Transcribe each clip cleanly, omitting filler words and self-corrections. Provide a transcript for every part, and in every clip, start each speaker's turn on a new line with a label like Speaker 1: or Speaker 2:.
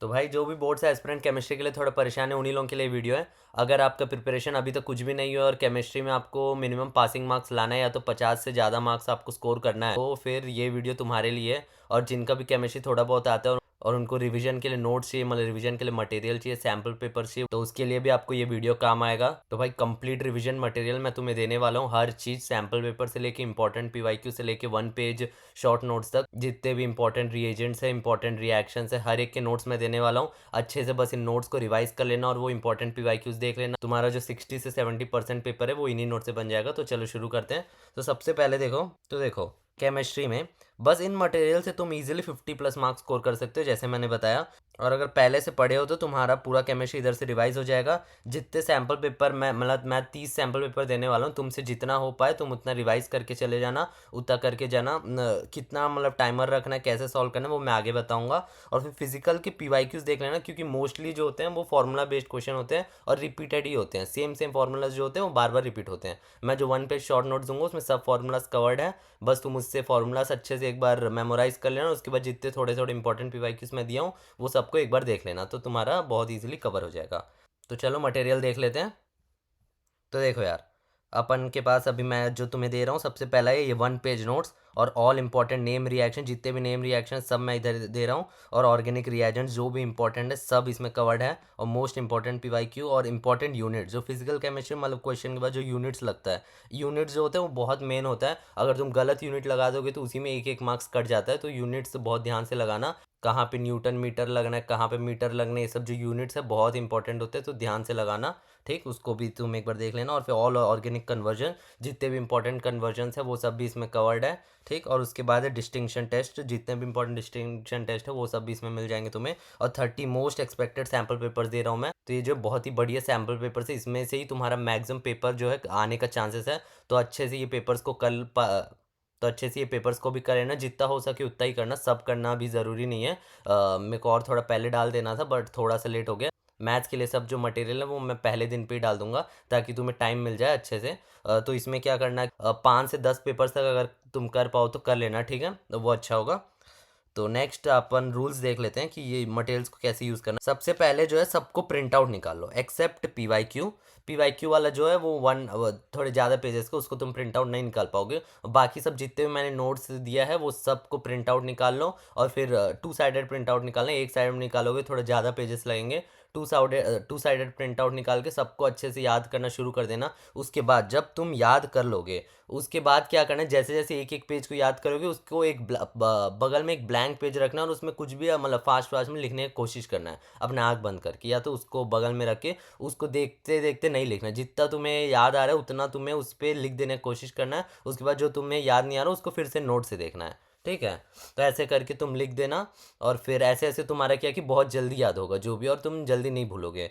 Speaker 1: तो भाई जो भी बोर्ड से एस्पिरेंट केमिस्ट्री के लिए थोड़ा परेशान है उन्हीं लोगों के लिए वीडियो है। अगर आपका प्रिपरेशन अभी तक कुछ भी नहीं है और केमिस्ट्री में आपको मिनिमम पासिंग मार्क्स लाना है या तो 50 से ज़्यादा मार्क्स आपको स्कोर करना है तो फिर ये वीडियो तुम्हारे लिए है। और जिनका भी केमिस्ट्री थोड़ा बहुत आता है और उनको रिवीजन के लिए नोट्स चाहिए, मतलब रिवीजन के लिए मटेरियल चाहिए, सैम्पल पेपर चाहिए, तो उसके लिए भी आपको ये वीडियो काम आएगा। तो भाई कंप्लीट रिवीजन मटेरियल मैं तुम्हें देने वाला हूँ, हर चीज़ सैम्पल पेपर से लेके इंपॉर्टेंट पीवाईक्यू से लेके 1 पेज शॉर्ट नोट्स तक, जितने भी इंपॉर्टेंट रिएजेंट्स है, इंपॉर्टेंट रिएक्शंस है, हर एक के नोट्स मैं देने वाला हूँ। अच्छे से बस इन नोट्स को रिवाइज कर लेना और वो इंपॉर्टेंट पीवाईक्यूज देख लेना। तुम्हारा जो 60 से 70% पेपर है वो इन्हीं नोट से बन जाएगा। तो चलो शुरू करते हैं। तो सबसे पहले देखो केमिस्ट्री में बस इन मटेरियल से तुम इजीली 50+ मार्क्स स्कोर कर सकते हो जैसे मैंने बताया। और अगर पहले से पढ़े हो तो तुम्हारा पूरा केमिस्ट्री इधर से रिवाइज हो जाएगा। जितने सैम्पल पेपर मैं 30 सैम्पल पेपर देने वाला हूँ, तुमसे जितना हो पाए तुम उतना रिवाइज करके चले जाना, उतना करके जाना। कितना मतलब टाइमर रखना है, कैसे सॉल्व करना है वो मैं आगे बताऊंगा। और फिर फिजिकल के पीवाईक्यूज देख लेना, क्योंकि मोस्टली जो होते हैं वो फार्मूला बेस्ड क्वेश्चन होते हैं और रिपीटेड ही होते हैं। सेम सेम फार्मूलाज जो होते हैं वो बार बार रिपीट होते हैं। मैं जो 1 पेज शॉर्ट नोट्स दूंगा उसमें सब फार्मूलाज कवर्ड है। बस तुम उससे फार्मूलाज अच्छे से एक बार मेमोराइज कर लेना, उसके बाद जितने थोड़े थोड़े इंपॉर्टेंट पीवाईक्यूज मैं दिया हूँ वो सबको एक बार देख लेना, तो तुम्हारा बहुत ईजिली कवर हो जाएगा। तो चलो मटेरियल देख लेते हैं। तो देखो यार, अपन के पास अभी मैं जो तुम्हें दे रहा हूँ सबसे पहला है ये 1 पेज नोट्स और ऑल इंपॉर्टेंट नेम रिएक्शन, जितने भी नेम रिएक्शन सब मैं इधर दे रहा हूँ। और ऑर्गेनिक रिएजेंट्स जो भी इंपॉर्टेंट है सब इसमें कवर्ड है। और मोस्ट इंपॉर्टेंट पीवाईक्यू और इंपॉर्टेंट यूनिट जो फिजिकल केमिस्ट्री मतलब क्वेश्चन के बाद जो यूनिट्स लगता है, यूनिट्स जो होते हैं वो बहुत मेन होता है। अगर तुम गलत यूनिट लगा दोगे तो उसी में एक एक मार्क्स कट जाता है। तो यूनिट्स बहुत ध्यान से लगाना, कहाँ पे न्यूटन मीटर लगना है, कहाँ पे मीटर लगना है, ये सब जो यूनिट्स है बहुत इंपॉर्टेंट होते हैं, तो ध्यान से लगाना। ठीक, उसको भी तुम एक बार देख लेना। और फिर ऑल ऑर्गेनिक कन्वर्जन, जितने भी इंपॉर्टेंट कन्वर्जन है वो सब भी इसमें कवर्ड है। ठीक, और उसके बाद है डिस्टिंक्शन टेस्ट, जितने भी इंपॉर्टेंट डिस्टिंक्शन टेस्ट है वो सब भी इसमें मिल जाएंगे तुम्हें। और 30 मोस्ट एक्सपेक्टेड सैम्पल पेपर दे रहा हूँ मैं। तो ये जो बहुत ही बढ़िया सैम्पल पेपर है, इसमें से ही तुम्हारा मैक्सिमम पेपर जो है आने का चांसेस है। तो अच्छे से ये पेपर्स को तो अच्छे से ये पेपर्स को भी कर लेना, जितना हो सके उतना ही करना, सब करना भी ज़रूरी नहीं है। मेरे को और थोड़ा पहले डाल देना था बट थोड़ा सा लेट हो गया। मैथ्स के लिए सब जो मटेरियल है वो मैं पहले दिन पे ही डाल दूंगा ताकि तुम्हें टाइम मिल जाए अच्छे से। तो इसमें क्या करना है, 5 से 10 पेपर्स तक अगर तुम कर पाओ तो कर लेना, ठीक है, तो वो अच्छा होगा। तो नेक्स्ट अपन रूल्स देख लेते हैं कि ये मटेरियल्स को कैसे यूज़ करना। सबसे पहले जो है सबको प्रिंट आउट निकाल लो एक्सेप्ट पीवाईक्यू। पीवाईक्यू वाला जो है वो थोड़े ज़्यादा पेजेस का, उसको तुम प्रिंट आउट नहीं निकाल पाओगे। बाकी सब जितने भी मैंने नोट्स दिया है वो सबको प्रिंट आउट निकाल लो। और फिर 2 साइडेड प्रिंट आउट निकालना, एक साइड में निकालोगे थोड़ा ज़्यादा पेजेस लगेंगे। 2 साइडेड प्रिंट आउट निकाल के सबको अच्छे से याद करना शुरू कर देना। उसके बाद जब तुम याद कर लोगे उसके बाद क्या करना है, जैसे जैसे एक एक पेज को याद करोगे उसको एक बगल में एक ब्लैंक पेज रखना है और उसमें कुछ भी मतलब फास्ट फास्ट में लिखने की कोशिश करना है अपने आँख बंद करके, या तो उसको बगल में रख के उसको देखते देखते नहीं लिखना। जितना तुम्हें याद आ रहा है उतना तुम्हें उस पर लिख देने की कोशिश करना है। उसके बाद जो तुम्हें याद नहीं आ रहा उसको फिर से नोट से देखना है, ठीक है। तो ऐसे करके तुम लिख देना। और फिर ऐसे ऐसे तुम्हारा क्या कि बहुत जल्दी याद होगा जो भी, और तुम जल्दी नहीं भूलोगे।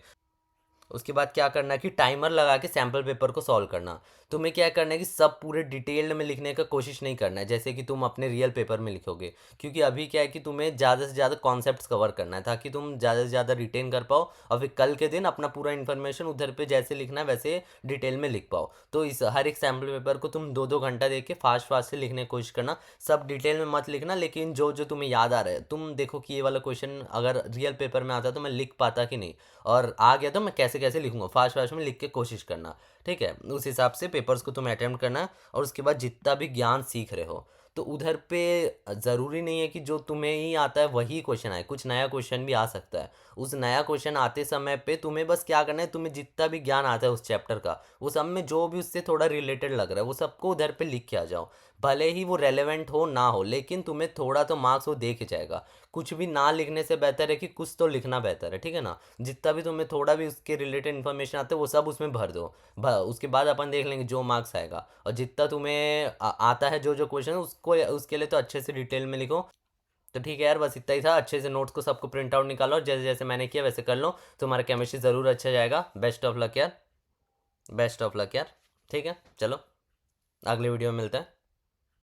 Speaker 1: उसके बाद क्या करना है कि टाइमर लगा के सैम्पल पेपर को सॉल्व करना। तुम्हें क्या करना है कि सब पूरे डिटेल्ड में लिखने का कोशिश नहीं करना है जैसे कि तुम अपने रियल पेपर में लिखोगे, क्योंकि अभी क्या है कि तुम्हें ज़्यादा से ज़्यादा कॉन्सेप्ट्स कवर करना है ताकि तुम ज़्यादा से ज़्यादा रिटेन कर पाओ और फिर कल के दिन अपना पूरा इन्फॉर्मेशन उधर पे जैसे लिखना है वैसे डिटेल में लिख पाओ। तो इस हर एक सैम्पल पेपर को तुम 2-2 घंटा दे के फास्ट फास्ट से लिखने की कोशिश करना। सब डिटेल में मत लिखना, लेकिन जो जो तुम्हें याद आ रहा है, तुम देखो कि ये वाला क्वेश्चन अगर रियल पेपर में आता तो मैं लिख पाता कि नहीं, और आ गया तो मैं कैसे कैसे लिखूंगा, फास्ट फास्ट में लिख के कोशिश करना, ठीक है। उस हिसाब से पेपर्स को तुम्हें अटेम्प्ट करना है। और उसके बाद जितना भी ज्ञान सीख रहे हो तो उधर पे ज़रूरी नहीं है कि जो तुम्हें ही आता है वही क्वेश्चन आए, कुछ नया क्वेश्चन भी आ सकता है। उस नया क्वेश्चन आते समय पे तुम्हें बस क्या करना है, तुम्हें जितना भी ज्ञान आता है उस चैप्टर का वो सब में जो भी उससे थोड़ा रिलेटेड लग रहा है वो सबको उधर पे लिख के आ जाओ। भले ही वो रेलेवेंट हो ना हो, लेकिन तुम्हें थोड़ा तो मार्क्स वो दे के जाएगा। कुछ भी ना लिखने से बेहतर है कि कुछ तो लिखना बेहतर है, ठीक है ना। जितना भी तुम्हें थोड़ा भी उसके रिलेटेड इन्फॉर्मेशन आता है वो सब उसमें भर दो। उसके बाद अपन देख लेंगे जो मार्क्स आएगा। और जितना तुम्हें आता है जो जो क्वेश्चन है उसको उसके लिए तो अच्छे से डिटेल में लिखो। तो ठीक है यार, बस इतना ही था। अच्छे से नोट्स को सबको प्रिंट आउट निकालो और जैसे जैसे मैंने किया वैसे कर लो। तुम्हारा केमिस्ट्री ज़रूर अच्छा जाएगा। बेस्ट ऑफ लक यार, बेस्ट ऑफ लक यार। ठीक है, चलो अगले वीडियो में मिलते हैं।